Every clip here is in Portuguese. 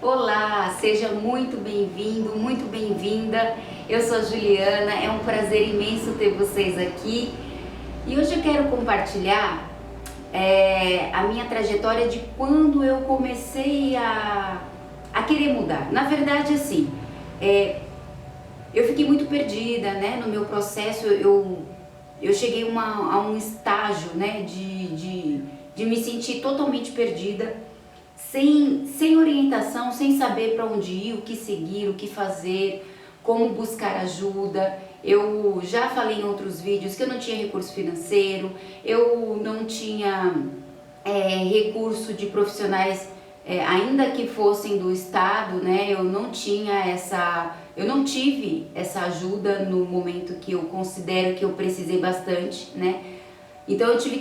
Olá, seja muito bem-vindo, muito bem-vinda. Eu sou a Juliana, é um prazer imenso ter vocês aqui. E hoje eu quero compartilhar a minha trajetória de quando eu comecei a querer mudar. Na verdade, assim, eu fiquei muito perdida, né? No meu processo, eu cheguei a um estágio, né? De me sentir totalmente perdida, sem orientação, sem saber para onde ir, o que seguir, o que fazer, como buscar ajuda. Eu já falei em outros vídeos que eu não tinha recurso financeiro, eu não tinha recurso de profissionais, ainda que fossem do estado, né? Eu não tive essa ajuda no momento que eu considero que eu precisei bastante, né? Então eu tive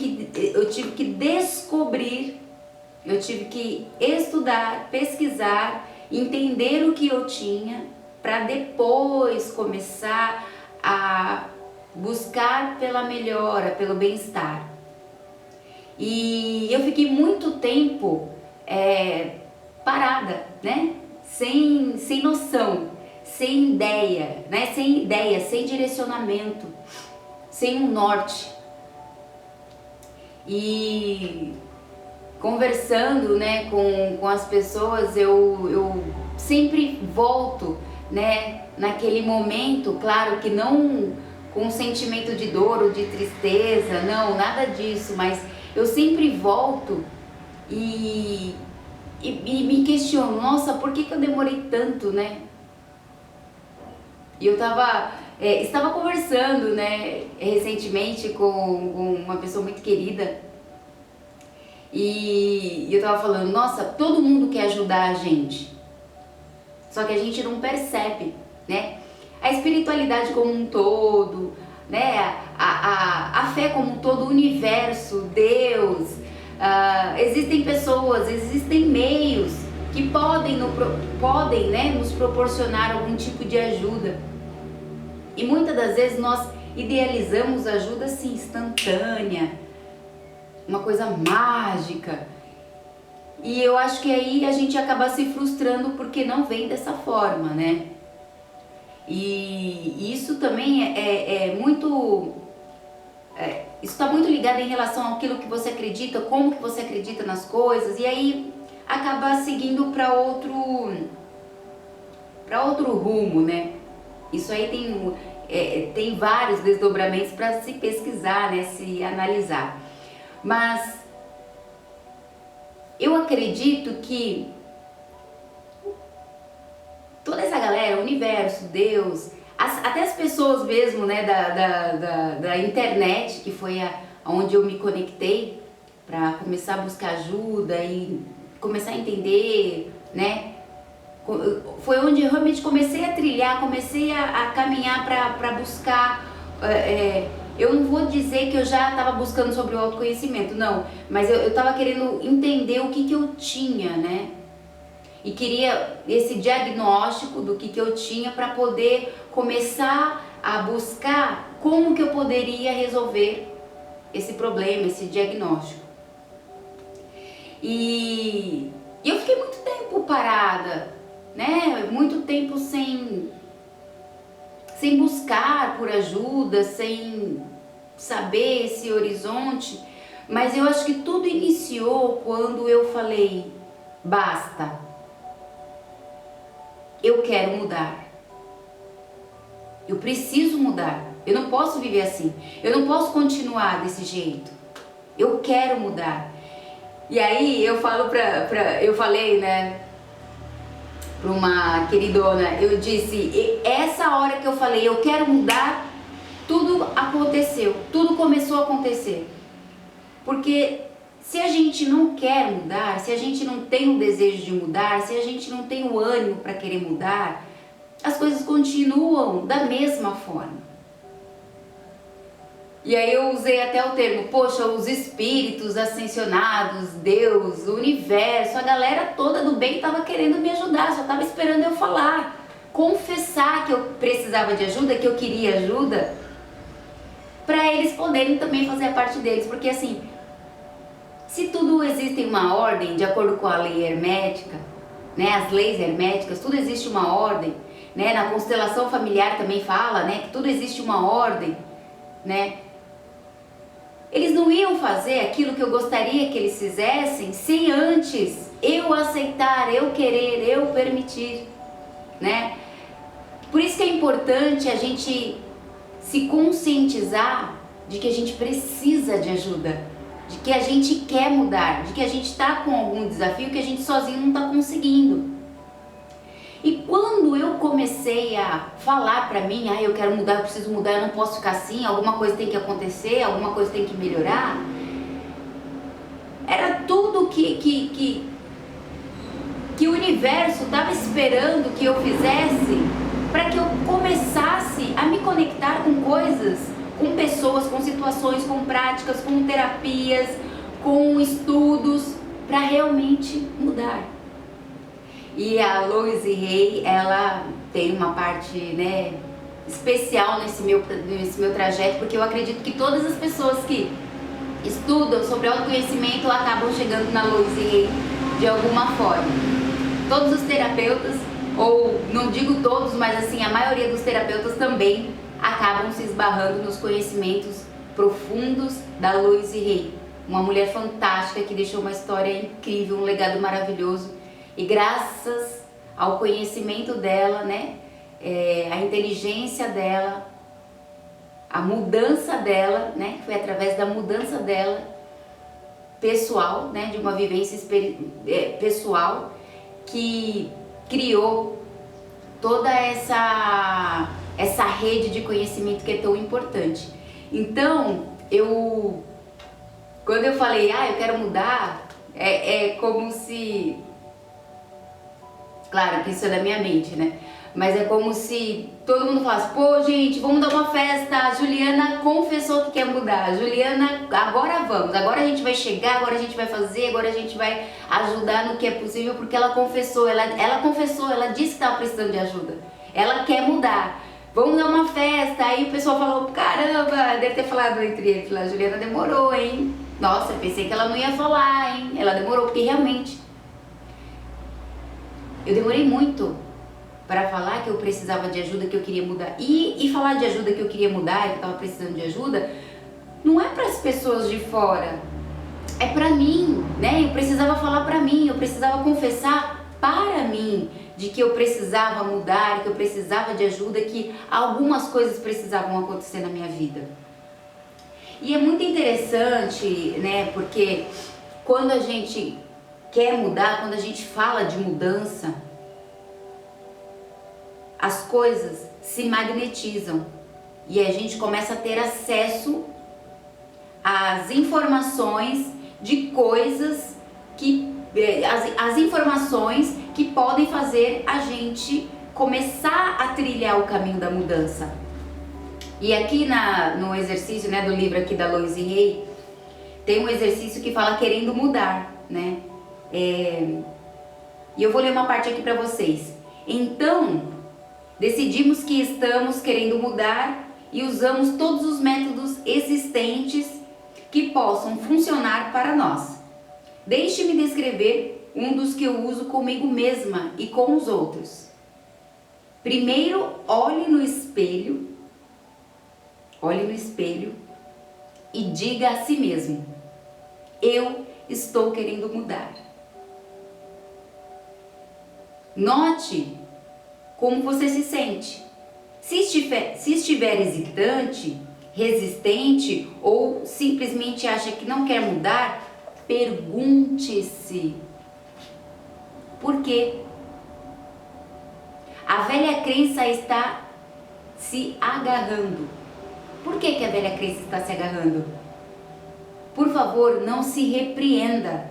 que descobrir, eu tive que estudar, pesquisar, entender o que eu tinha, para depois começar a buscar pela melhora, pelo bem-estar. E eu fiquei muito tempo parada, né? Sem noção, sem ideia, né? Sem direcionamento, sem um norte. E conversando, né, com as pessoas, eu sempre volto, né, naquele momento, claro que não com um sentimento de dor ou de tristeza, não, nada disso, mas eu sempre volto e me questiono, nossa, por que eu demorei tanto, né? E eu estava conversando, né, recentemente com uma pessoa muito querida, e eu tava falando, nossa, todo mundo quer ajudar a gente, só que a gente não percebe, né? A espiritualidade como um todo, né? A fé como um todo, o universo, Deus, existem pessoas, existem meios que podem, né, nos proporcionar algum tipo de ajuda. E muitas das vezes nós idealizamos ajuda assim, instantânea, uma coisa mágica. E eu acho que aí a gente acaba se frustrando porque não vem dessa forma, né? E isso também isso está muito ligado em relação àquilo que você acredita, como que você acredita nas coisas, e aí acaba seguindo para outro rumo, né? Isso aí tem vários desdobramentos para se pesquisar, né? Se analisar. Mas eu acredito que toda essa galera, o universo, Deus, até as pessoas mesmo, né, da internet, que foi onde eu me conectei para começar a buscar ajuda e começar a entender, né? Foi onde eu realmente comecei a trilhar, comecei a caminhar para buscar. Eu não vou dizer que eu já estava buscando sobre o autoconhecimento, não, mas eu estava querendo entender o que eu tinha, né? E queria esse diagnóstico do que eu tinha para poder começar a buscar como que eu poderia resolver esse problema, esse diagnóstico. E eu fiquei muito tempo parada, né? Muito tempo sem buscar por ajuda, sem saber esse horizonte, mas eu acho que tudo iniciou quando eu falei, basta, eu quero mudar, eu preciso mudar, eu não posso viver assim, eu não posso continuar desse jeito, eu quero mudar. E aí eu falei, né, para uma queridona, eu disse, essa hora que eu falei, eu quero mudar, tudo aconteceu, tudo começou a acontecer. Porque se a gente não quer mudar, se a gente não tem o desejo de mudar, se a gente não tem o ânimo para querer mudar, as coisas continuam da mesma forma. E aí eu usei até o termo, poxa, os espíritos ascensionados, Deus, o universo, a galera toda do bem estava querendo me ajudar, só estava esperando eu falar, confessar que eu precisava de ajuda, que eu queria ajuda, para eles poderem também fazer a parte deles, porque assim, se tudo existe em uma ordem, de acordo com a lei hermética, né? As leis herméticas, tudo existe uma ordem, né? Na constelação familiar também fala, né, que tudo existe uma ordem, né? Eles não iam fazer aquilo que eu gostaria que eles fizessem sem antes eu aceitar, eu querer, eu permitir, né? Por isso que é importante a gente se conscientizar de que a gente precisa de ajuda, de que a gente quer mudar, de que a gente está com algum desafio que a gente sozinho não está conseguindo. E quando eu comecei a falar pra mim, eu quero mudar, eu preciso mudar, eu não posso ficar assim, alguma coisa tem que acontecer, alguma coisa tem que melhorar, era tudo que o universo estava esperando que eu fizesse para que eu começasse a me conectar com coisas, com pessoas, com situações, com práticas, com terapias, com estudos, para realmente mudar. E a Louise Hay, ela tem uma parte, né, especial nesse meu trajeto, porque eu acredito que todas as pessoas que estudam sobre autoconhecimento acabam chegando na Louise Hay de alguma forma. Todos os terapeutas, ou não digo todos, mas assim, a maioria dos terapeutas também acabam se esbarrando nos conhecimentos profundos da Louise Hay. Uma mulher fantástica que deixou uma história incrível, um legado maravilhoso. E graças ao conhecimento dela, né, a inteligência dela, a mudança dela, né, foi através da mudança dela pessoal, né, de uma vivência pessoal, que criou toda essa rede de conhecimento que é tão importante. Então, quando eu falei, eu quero mudar, é como se... Claro que isso é da minha mente, né? Mas é como se todo mundo falasse, pô, gente, vamos dar uma festa, a Juliana confessou que quer mudar, Juliana, agora vamos, agora a gente vai chegar, agora a gente vai fazer, agora a gente vai ajudar no que é possível, porque ela confessou, ela confessou, ela disse que estava precisando de ajuda, ela quer mudar, vamos dar uma festa. Aí o pessoal falou, caramba, deve ter falado entre eles, a Juliana demorou, hein? Nossa, eu pensei que ela não ia falar, hein? Ela demorou, porque realmente... Eu demorei muito para falar que eu precisava de ajuda, que eu queria mudar. E falar de ajuda que eu queria mudar, que eu estava precisando de ajuda, não é para as pessoas de fora, é para mim, né? Eu precisava falar para mim, eu precisava confessar para mim de que eu precisava mudar, que eu precisava de ajuda, que algumas coisas precisavam acontecer na minha vida. E é muito interessante, né? Porque quando a gente quer mudar, quando a gente fala de mudança, as coisas se magnetizam e a gente começa a ter acesso às informações de coisas que... as informações que podem fazer a gente começar a trilhar o caminho da mudança. E aqui no exercício, né, do livro aqui da Louise Hay, tem um exercício que fala querendo mudar, né? E eu vou ler uma parte aqui para vocês. Então, decidimos que estamos querendo mudar e usamos todos os métodos existentes que possam funcionar para nós. Deixe-me descrever um dos que eu uso comigo mesma e com os outros. Primeiro, olhe no espelho e diga a si mesmo: eu estou querendo mudar. Note como você se sente. Se estiver hesitante, resistente ou simplesmente acha que não quer mudar, pergunte-se: por quê? A velha crença está se agarrando. Por que a velha crença está se agarrando? Por favor, não se repreenda.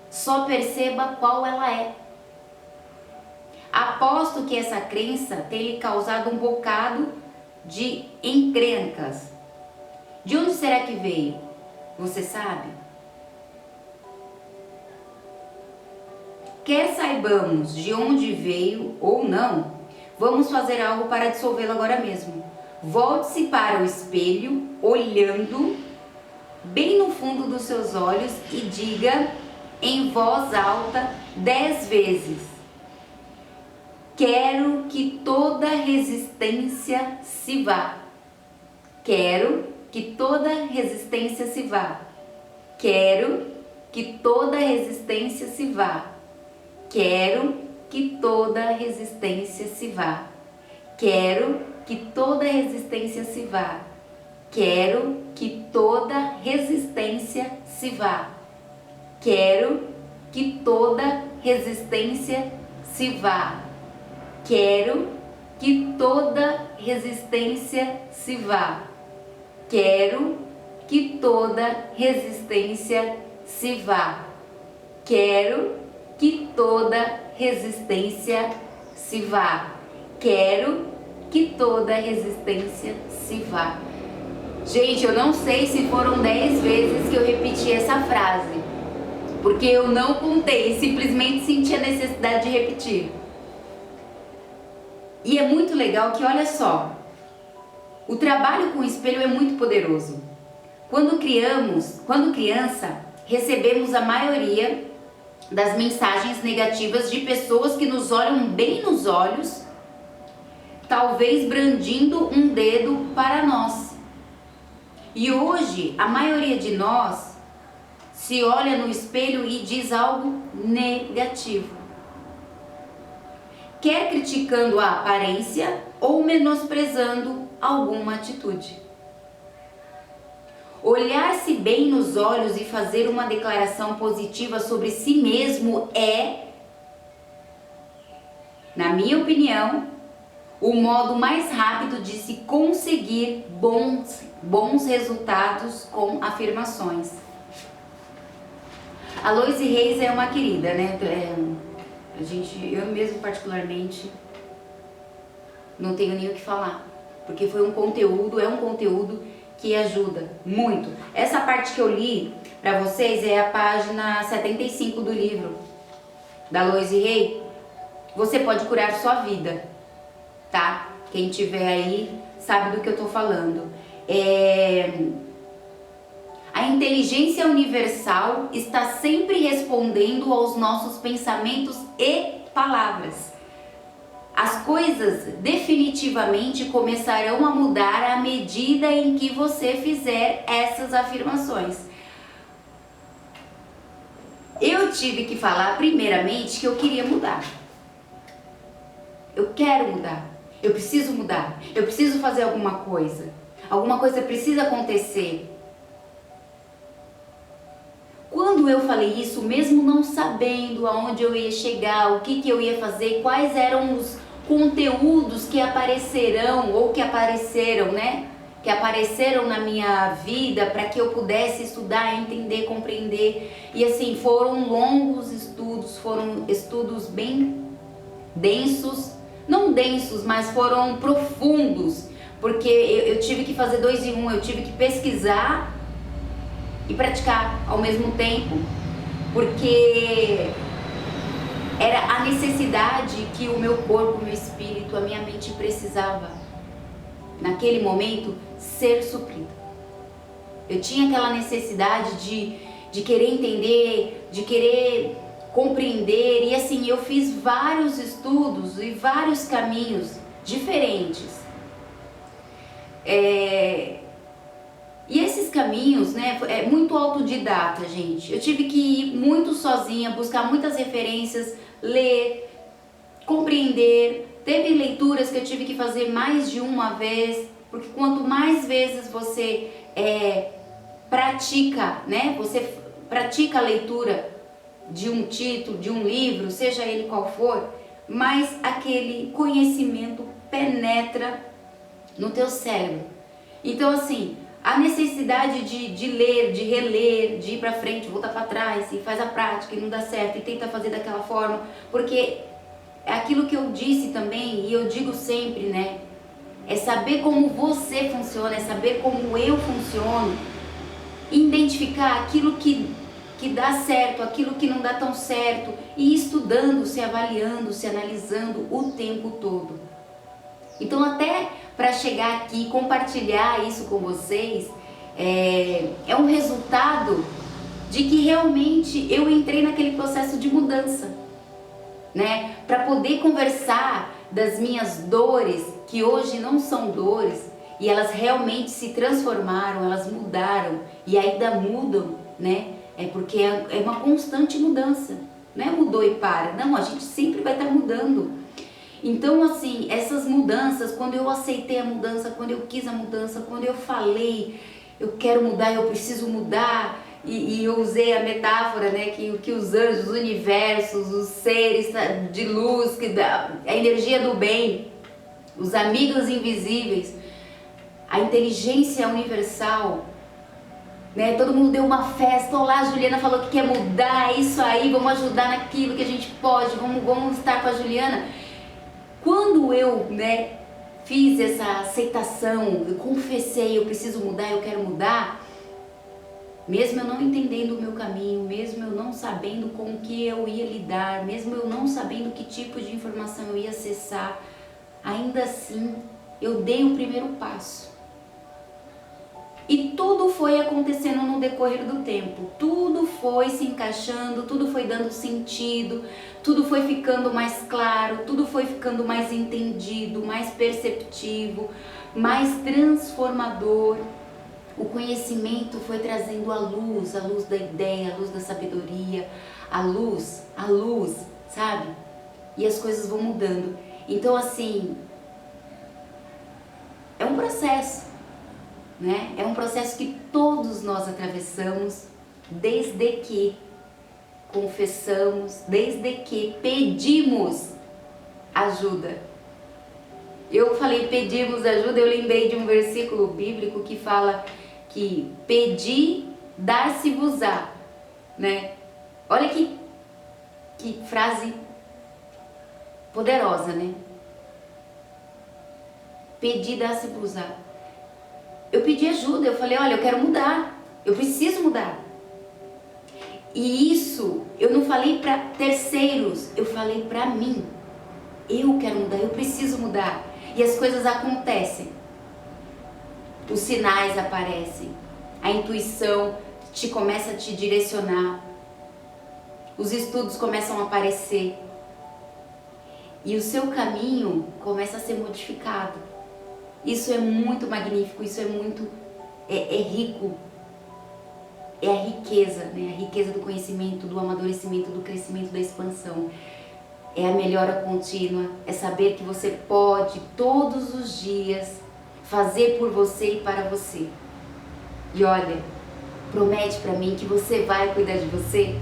Só perceba qual ela é. Aposto que essa crença tem lhe causado um bocado de encrencas. De onde será que veio? Você sabe? Quer saibamos de onde veio ou não, vamos fazer algo para dissolvê-lo agora mesmo. Volte-se para o espelho, olhando bem no fundo dos seus olhos e diga em voz alta 10 vezes: Quero que toda resistência se vá. Quero que toda resistência se vá. Quero que toda resistência se vá. Quero que toda resistência se vá. Quero que toda resistência se vá. Quero que toda resistência se vá. Quero que toda resistência se vá. Quero que toda resistência se vá. Quero que toda resistência se vá. Quero que toda resistência se vá. Quero que toda resistência se vá. Gente, eu não sei se foram 10 vezes que eu repeti essa frase, porque eu não contei, simplesmente senti a necessidade de repetir. E é muito legal que, olha só, o trabalho com o espelho é muito poderoso. Quando criança, recebemos a maioria das mensagens negativas de pessoas que nos olham bem nos olhos, talvez brandindo um dedo para nós. E hoje, a maioria de nós se olha no espelho e diz algo negativo. Quer criticando a aparência ou menosprezando alguma atitude. Olhar-se bem nos olhos e fazer uma declaração positiva sobre si mesmo é, na minha opinião, o modo mais rápido de se conseguir bons resultados com afirmações. A Loise Reis é uma querida, né? Eu mesmo particularmente não tenho nem o que falar, porque é um conteúdo que ajuda muito. Essa parte que eu li para vocês é a página 75 do livro da Loise Reis. Você pode curar sua vida, tá? Quem tiver aí sabe do que eu tô falando. A inteligência universal está sempre respondendo aos nossos pensamentos e palavras. As coisas definitivamente começarão a mudar à medida em que você fizer essas afirmações. Eu tive que falar primeiramente que eu queria mudar. Eu quero mudar. Eu preciso mudar. Eu preciso fazer alguma coisa. Alguma coisa precisa acontecer. Quando eu falei isso, mesmo não sabendo aonde eu ia chegar, o que eu ia fazer, quais eram os conteúdos que aparecerão ou que apareceram, né? Que apareceram na minha vida para que eu pudesse estudar, entender, compreender. E assim, foram longos estudos, foram estudos bem densos, não densos, mas foram profundos, porque eu tive que fazer 2 em 1, eu tive que pesquisar e praticar ao mesmo tempo, porque era a necessidade que o meu corpo, o meu espírito, a minha mente precisava naquele momento ser suprida. Eu tinha aquela necessidade de querer entender, de querer compreender, e assim, eu fiz vários estudos e vários caminhos diferentes. E esses caminhos, né, é muito autodidata, gente. Eu tive que ir muito sozinha, buscar muitas referências, ler, compreender. Teve leituras que eu tive que fazer mais de uma vez, porque quanto mais vezes você pratica, né, você pratica a leitura de um título, de um livro, seja ele qual for, mais aquele conhecimento penetra no teu cérebro. Então, assim, a necessidade de ler, de reler, de ir pra frente, voltar pra trás, e faz a prática e não dá certo, e tenta fazer daquela forma, porque é aquilo que eu disse também, e eu digo sempre, né? É saber como você funciona, é saber como eu funciono, identificar aquilo que dá certo, aquilo que não dá tão certo, e ir estudando, se avaliando, se analisando o tempo todo. Então, até para chegar aqui e compartilhar isso com vocês, é um resultado de que realmente eu entrei naquele processo de mudança. né? Para poder conversar das minhas dores, que hoje não são dores, e elas realmente se transformaram, elas mudaram e ainda mudam, né? É porque é uma constante mudança, não é mudou e para, não, a gente sempre vai estar mudando. Então, assim, essas mudanças, quando eu aceitei a mudança, quando eu quis a mudança, quando eu falei, eu quero mudar, eu preciso mudar, e eu usei a metáfora, né, que os anjos, os universos, os seres de luz, a energia do bem, os amigos invisíveis, a inteligência universal, né, todo mundo deu uma festa, olá, a Juliana falou que quer mudar, é isso aí, vamos ajudar naquilo que a gente pode, vamos estar com a Juliana. Quando eu, né, fiz essa aceitação, eu confessei, eu preciso mudar, eu quero mudar, mesmo eu não entendendo o meu caminho, mesmo eu não sabendo com que eu ia lidar, mesmo eu não sabendo que tipo de informação eu ia acessar, ainda assim eu dei o primeiro passo. E tudo foi acontecendo no decorrer do tempo, tudo foi se encaixando, tudo foi dando sentido, tudo foi ficando mais claro, tudo foi ficando mais entendido, mais perceptivo, mais transformador. O conhecimento foi trazendo a luz da ideia, a luz da sabedoria, a luz, sabe? E as coisas vão mudando. Então, assim, é um processo, né? É um processo que todos nós atravessamos desde que confessamos, desde que pedimos ajuda. Eu falei pedimos ajuda, eu lembrei de um versículo bíblico que fala que pedi, dar-se-vos-á, né? Olha que frase poderosa, né? Pedi, dar-se-vos-á. Eu pedi ajuda, eu falei, olha, eu quero mudar, eu preciso mudar. E isso eu não falei para terceiros, eu falei para mim. Eu quero mudar, eu preciso mudar. E as coisas acontecem. Os sinais aparecem. A intuição começa a te direcionar. Os estudos começam a aparecer. E o seu caminho começa a ser modificado. Isso é muito magnífico, isso é muito rico. É a riqueza, né? A riqueza do conhecimento, do amadurecimento, do crescimento, da expansão. É a melhora contínua, é saber que você pode todos os dias fazer por você e para você. E olha, promete para mim que você vai cuidar de você.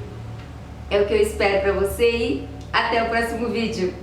É o que eu espero para você e até o próximo vídeo.